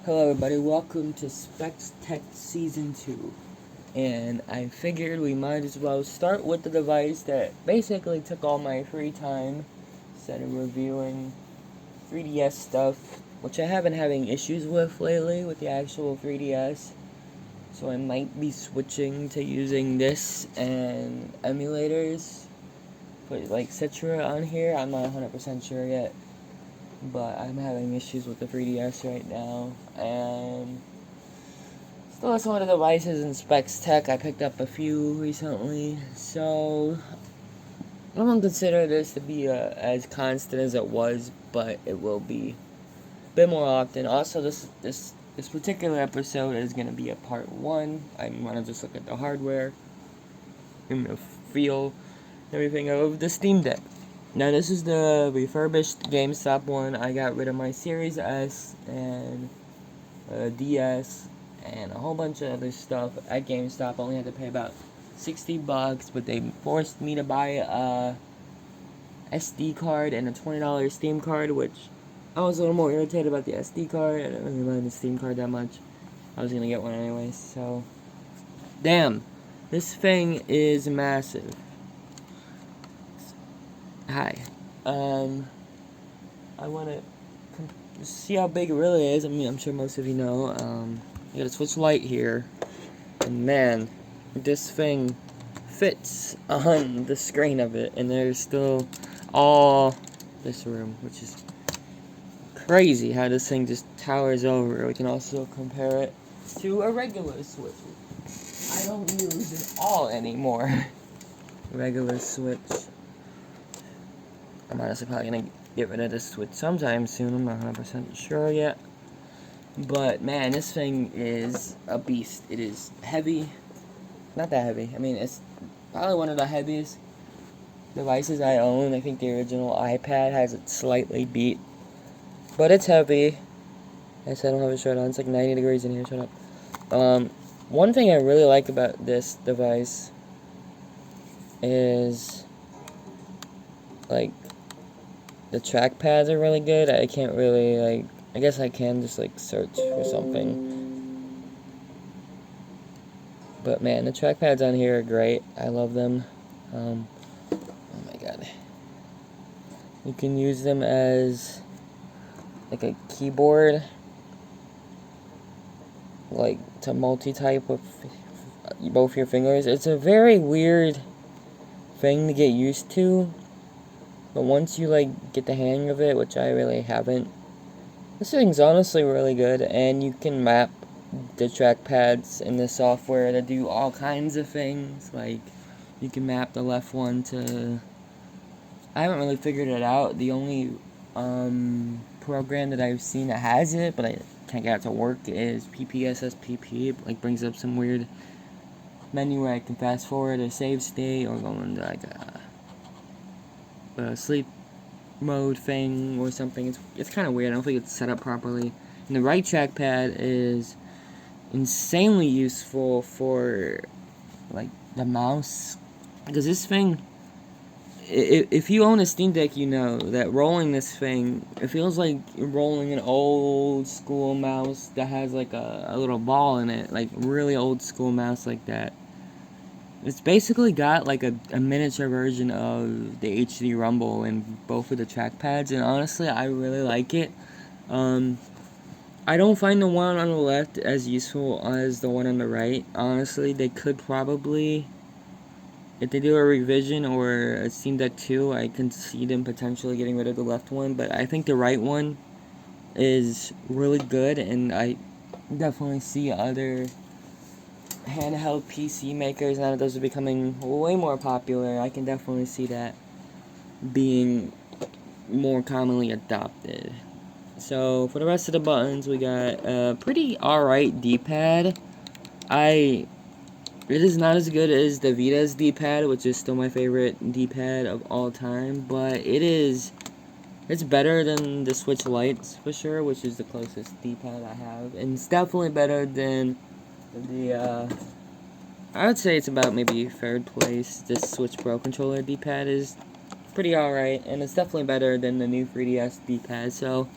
Hello everybody, welcome to Spec Tech Season 2. And I figured we might as well start with the device that basically took all my free time instead of reviewing 3DS stuff, which I have been having issues with lately with the actual 3DS. So I might be switching to using this and emulators. Put like Citra on here, I'm not 100% sure yet. But I'm having issues with the 3DS right now, and still have some of the devices in Specs Tech. I picked up a few recently, so I don't consider this to be as constant as it was, but it will be a bit more often. Also, this particular episode is going to be a part 1. I'm going to just look at the hardware and the feel, everything of the Steam Deck. Now this is the refurbished GameStop one. I got rid of my Series S and DS and a whole bunch of other stuff at GameStop. Only had to pay about $60, but they forced me to buy a SD card and a $20 Steam card, which I was a little more irritated about the SD card. I don't really mind the Steam card that much. I was gonna get one anyway, so damn, this thing is massive. Hi. I want to see how big it really is. I mean, I'm sure most of you know. You got a Switch Lite here. And man, this thing fits on the screen of it. And there's still all this room, which is crazy how this thing just towers over. We can also compare it to a regular Switch. I don't use it all anymore. Regular Switch. I'm honestly probably going to get rid of this Switch sometime soon. I'm not 100% sure yet. But, man, this thing is a beast. It is heavy. Not that heavy. I mean, it's probably one of the heaviest devices I own. I think the original iPad has it slightly beat. But it's heavy. I said I don't have a shirt on. It's like 90 degrees in here. Shut up. One thing I really like about this device is, like, the trackpads are really good. I can't really, I guess I can just, search for something. But, man, the trackpads on here are great. I love them. Oh, my God. You can use them as, a keyboard. To multi-type with both your fingers. It's a very weird thing to get used to. But once you, get the hang of it, which I really haven't, this thing's honestly really good, and you can map the trackpads in the software to do all kinds of things. You can map the left one to, I haven't really figured it out. The only program that I've seen that has it, but I can't get it to work, is PPSSPP. It brings up some weird menu where I can fast forward or save state, or go into, a sleep mode thing or something. It's kind of weird. I don't think it's set up properly. And the right trackpad is insanely useful for the mouse, because this thing, if you own a Steam Deck, you know that rolling this thing, it feels like you're rolling an old school mouse that has a little ball in it, really old school mouse like that. It's basically got a miniature version of the HD Rumble in both of the trackpads, and honestly, I really like it. I don't find the one on the left as useful as the one on the right. Honestly, they could probably, if they do a revision or a Steam Deck 2, I can see them potentially getting rid of the left one, but I think the right one is really good, and I definitely see other handheld PC makers, now that those are becoming way more popular, I can definitely see that being more commonly adopted. So, for the rest of the buttons, we got a pretty alright D-pad. It is not as good as the Vita's D-pad, which is still my favorite D-pad of all time, but it's better than the Switch Lites, for sure, which is the closest D-pad I have, and it's definitely better than I would say it's about maybe third place. This Switch Pro controller D-pad is pretty alright, and it's definitely better than the new 3DS D-pad, so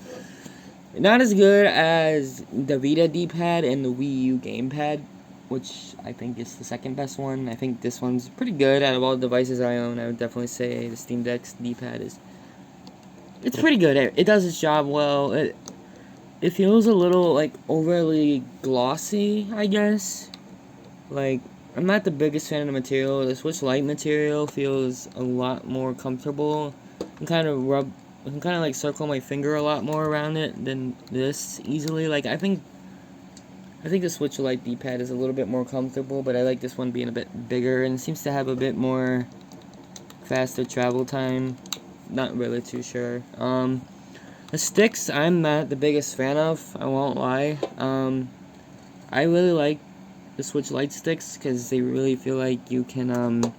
Not as good as the Vita D-pad and the Wii U gamepad, which I think is the second best one. I think this one's pretty good out of all the devices I own. I would definitely say the Steam Deck's D-pad is... It's pretty good. It does its job well. It feels a little, like, overly glossy, I guess. Like, I'm not the biggest fan of the material. The Switch Lite material feels a lot more comfortable. I can kind of like circle my finger a lot more around it than this easily. Like, I think the Switch Lite D-pad is a little bit more comfortable, but I like this one being a bit bigger and seems to have a bit more faster travel time. Not really too sure. The sticks, I'm not the biggest fan of, I won't lie. I really like the Switch Lite sticks because they really feel like you can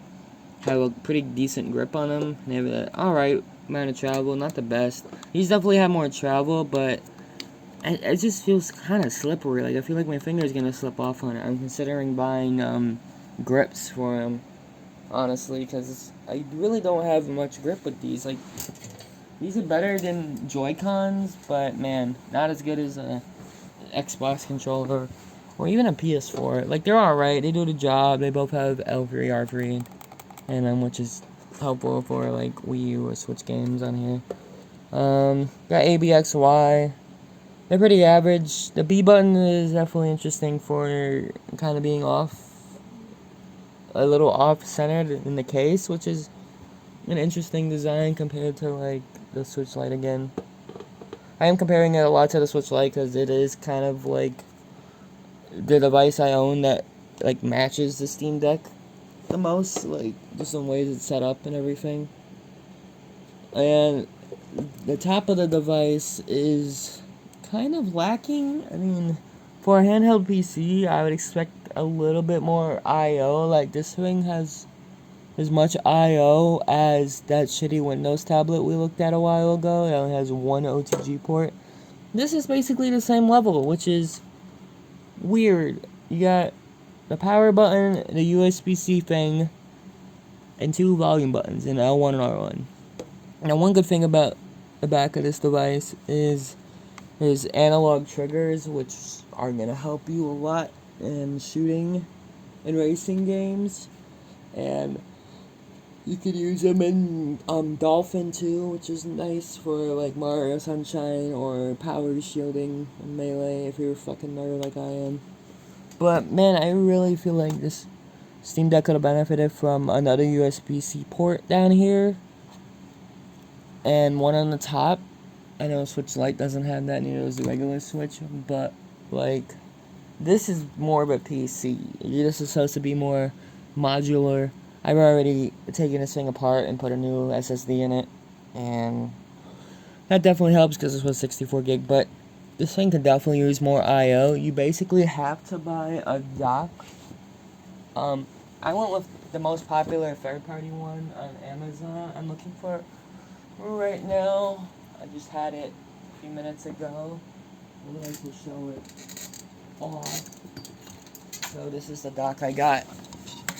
have a pretty decent grip on them. They have an alright amount of travel, not the best. These definitely have more travel, but it just feels kind of slippery. Like, I feel like my finger's gonna slip off on it. I'm considering buying grips for them, honestly, because I really don't have much grip with these. Like, these are better than Joy-Cons, but man, not as good as a Xbox controller or even a PS4. Like, they're alright, they do the job. They both have L3, R3, and which is helpful for like Wii U or Switch games on here. Got ABXY. They're pretty average. The B button is definitely interesting for kind of being a little off-centered in the case, which is an interesting design compared to like the Switch Lite again. I am comparing it a lot to the Switch Lite because it is kind of like the device I own that like matches the Steam Deck the most, like just in ways it's set up and everything. And the top of the device is kind of lacking. I mean, for a handheld PC, I would expect a little bit more I/O. Like, this thing has as much I/O as that shitty Windows tablet we looked at a while ago. It only has one OTG port. This is basically the same level, which is weird. You got the power button, the USB-C thing, and two volume buttons in L1 and R1. Now, one good thing about the back of this device is there's analog triggers, which are going to help you a lot in shooting and racing games. And you could use them in Dolphin too, which is nice for like Mario Sunshine or power shielding in Melee if you're a fucking nerd like I am. But man, I really feel like this Steam Deck could have benefited from another USB-C port down here and one on the top. I know Switch Lite doesn't have that, neither does the regular Switch, but like, this is more of a PC. This is supposed to be more modular. I've already taken this thing apart and put a new SSD in it, and that definitely helps because this was 64 gig, but this thing could definitely use more I/O. You basically have to buy a dock. I went with the most popular third-party one on Amazon. I'm looking for it right now. I just had it a few minutes ago. I would like to show it off. So this is the dock I got.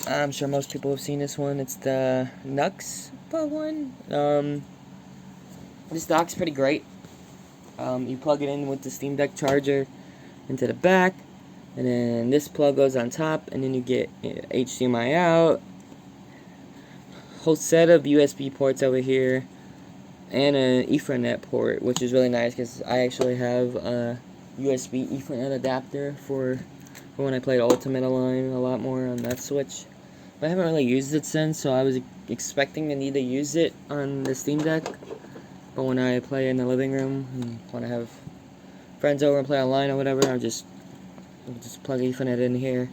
I'm sure most people have seen this one. It's the Nux one. This dock's pretty great. You plug it in with the Steam Deck charger into the back, and then this plug goes on top, and then you get HDMI out. Whole set of USB ports over here, and an Ethernet port, which is really nice because I actually have a USB Ethernet adapter for when I played Ultimate Align a lot more on that Switch. But I haven't really used it since, so I was expecting to need to use it on the Steam Deck. But when I play in the living room, and when I have friends over and play online or whatever, I'll just plug Ethernet in here.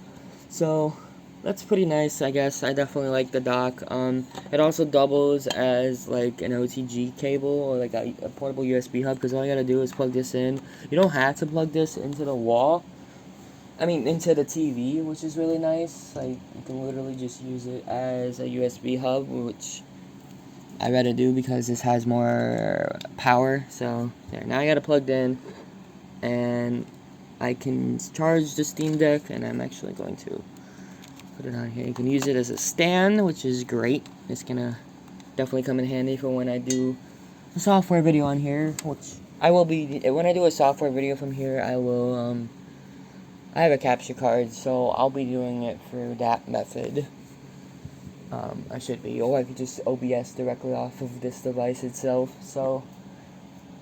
So that's pretty nice, I guess. I definitely like the dock. It also doubles as like an OTG cable or like a portable USB hub, because all you gotta do is plug this in. You don't have to plug this into the wall. I mean, into the TV, which is really nice. Like, you can literally just use it as a USB hub, which I rather do because this has more power. So there, now I got it plugged in, and I can charge the Steam Deck, and I'm actually going to put it on here. You can use it as a stand, which is great. It's gonna definitely come in handy for when I do a software video on here, which I will be, when I do a software video from here, I will, I have a capture card, so I'll be doing it through that method. I should be, or I could just OBS directly off of this device itself. So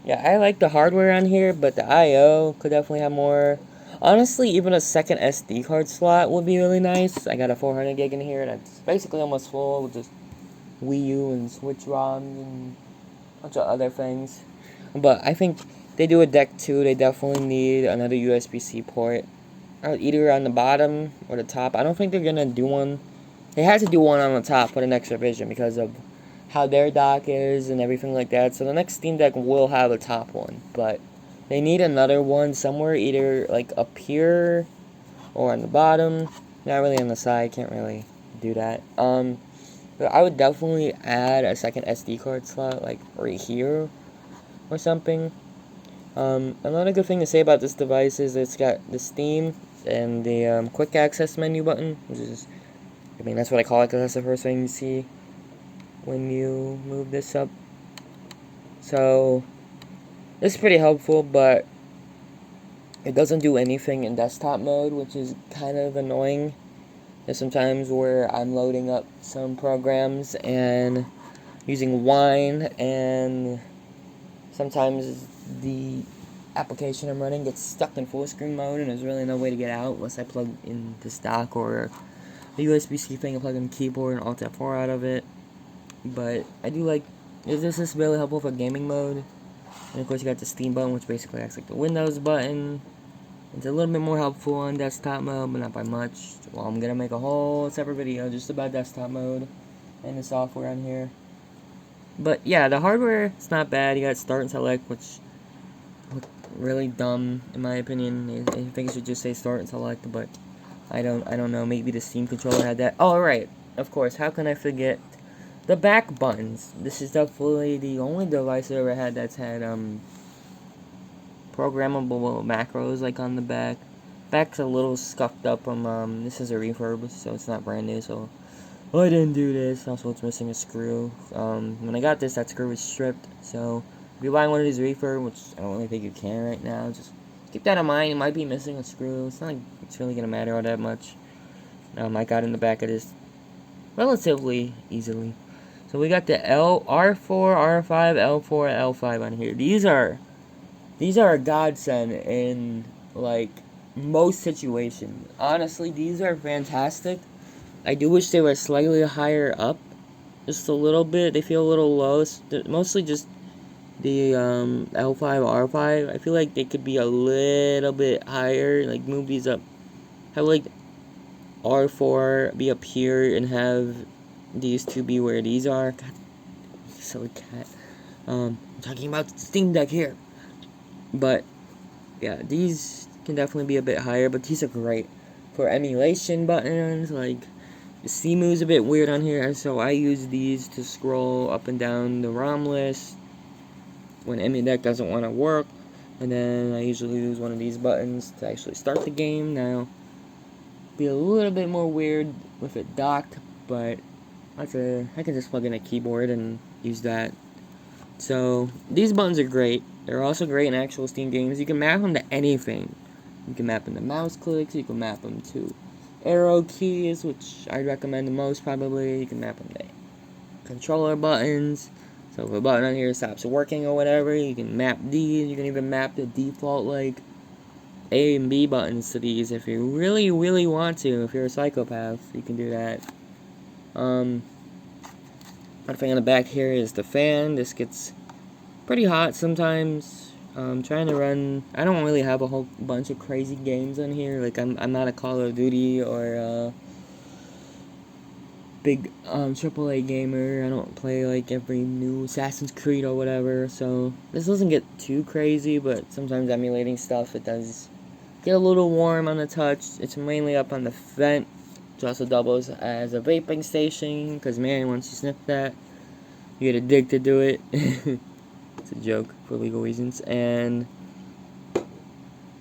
yeah, I like the hardware on here, but the I/O could definitely have more. Honestly, even a second SD card slot would be really nice. I got a 400 gig in here that's basically almost full with just Wii U and Switch ROMs and a bunch of other things. But I think they do a deck too. They definitely need another USB-C port, either on the bottom or the top. I don't think they're gonna do one. They had to do one on the top for the next revision because of how their dock is and everything like that. So the next Steam Deck will have a top one, but they need another one somewhere, either like up here or on the bottom. Not really on the side. Can't really do that. But I would definitely add a second SD card slot, like right here or something. Another good thing to say about this device is it's got the Steam and the quick access menu button, which is, I mean, that's what I call it because that's the first thing you see when you move this up. So this is pretty helpful, but it doesn't do anything in desktop mode, which is kind of annoying. There's some times where I'm loading up some programs and using Wine, and sometimes the application I'm running gets stuck in full screen mode, and there's really no way to get out unless I plug in the stock or the USB-C thing and plug in the keyboard and Alt F4 out of it. But I do like, this is really helpful for gaming mode. And of course you got the Steam button, which basically acts like the Windows button. It's a little bit more helpful on desktop mode, but not by much. Well, I'm gonna make a whole separate video just about desktop mode and the software on here. But yeah, the hardware, it's not bad. You got Start and Select, which look really dumb in my opinion. I think it should just say Start and Select, but I don't know. Maybe the Steam controller had that. Oh, right. Of course. How can I forget the back buttons? This is definitely the only device I ever had that's had programmable macros like on the back. Back's a little scuffed up from this is a refurb, so it's not brand new. So I didn't do this. Also, it's missing a screw. When I got this, that screw was stripped. So if you're buying one of these refurb, which I don't really think you can right now, just keep that in mind. It might be missing a screw. It's not like it's really gonna matter all that much. I got in the back of this relatively easily. So we got the R4, R5, L4, L5 on here. These are a godsend in like most situations. Honestly, these are fantastic. I do wish they were slightly higher up, just a little bit. They feel a little low. Mostly just the L5, R5. I feel like they could be a little bit higher. Like move these up. Have like R4 be up here and have these two be where these are. God, silly cat. I'm talking about the Steam Deck here. But yeah, these can definitely be a bit higher, but these are great for emulation buttons. Like the CMU's a bit weird on here, so I use these to scroll up and down the ROM list when EmuDeck doesn't want to work, and then I usually use one of these buttons to actually start the game. Now, be a little bit more weird with it docked, but I can just plug in a keyboard and use that. So these buttons are great. They're also great in actual Steam games. You can map them to anything. You can map them to mouse clicks. You can map them to arrow keys, which I recommend the most probably. You can map them to controller buttons. So if a button on here stops working or whatever, you can map these. You can even map the default like A and B buttons to these if you really, really want to. If you're a psychopath, you can do that. One thing on the back here is the fan. This gets pretty hot sometimes. Trying to run. I don't really have a whole bunch of crazy games on here. Like I'm not a Call of Duty or big AAA gamer. I don't play like every new Assassin's Creed or whatever. So this doesn't get too crazy, but sometimes emulating stuff it does get a little warm on the touch. It's mainly up on the vent, which also doubles as a vaping station. Because man, once you sniff that, you get addicted to it. It's a joke for legal reasons. And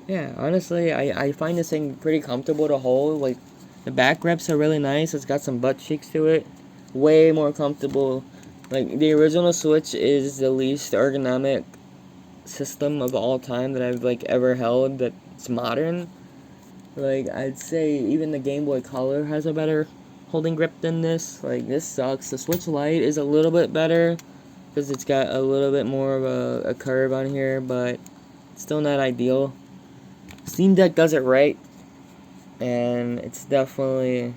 yeah, honestly, I find this thing pretty comfortable to hold. Like the back grips are really nice. It's got some butt cheeks to it. Way more comfortable. Like the original Switch is the least ergonomic system of all time that I've like ever held that's modern. Like, I'd say even the Game Boy Color has a better holding grip than this. Like, this sucks. The Switch Lite is a little bit better because it's got a little bit more of a curve on here, but still not ideal. Steam Deck does it right, and it's definitely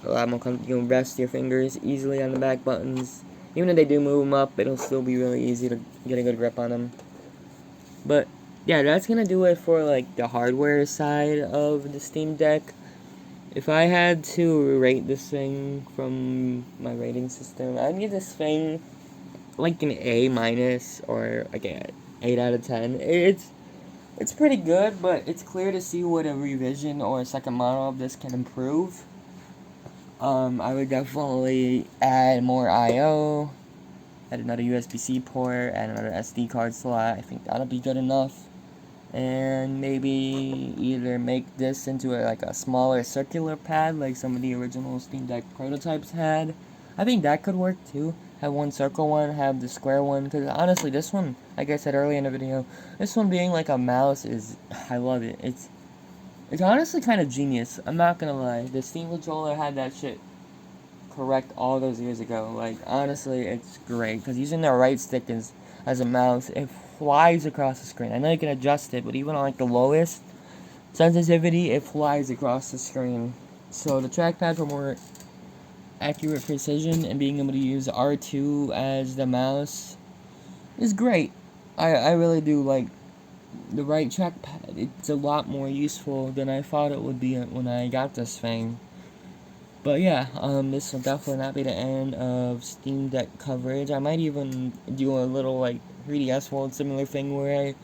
a lot more comfortable. You can rest your fingers easily on the back buttons. Even if they do move them up, it'll still be really easy to get a good grip on them. But yeah, that's gonna do it for like the hardware side of the Steam Deck. If I had to rate this thing from my rating system, I'd give this thing like an A minus or like a 8 out of 10. It's pretty good, but it's clear to see what a revision or a second model of this can improve. I would definitely add more I/O, add another USB-C port, add another SD card slot. I think that'll be good enough. And maybe either make this into like a smaller circular pad like some of the original Steam Deck prototypes had. I think that could work too. Have one circle one, have the square one, because honestly this one, like I said earlier in the video, this one being like a mouse is, I love it. It's honestly kind of genius, I'm not gonna lie. The Steam controller had that shit correct all those years ago. Like, honestly, it's great, because using the right stick as a mouse, it flies across the screen. I know you can adjust it, but even on like the lowest sensitivity, it flies across the screen. So the trackpad for more accurate precision and being able to use R2 as the mouse is great. I really do like the right trackpad. It's a lot more useful than I thought it would be when I got this thing. But yeah, this will definitely not be the end of Steam Deck coverage. I might even do a little like 3DS World similar thing where I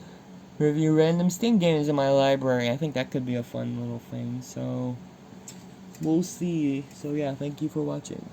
review random Steam games in my library. I think that could be a fun little thing. So we'll see. So yeah, thank you for watching.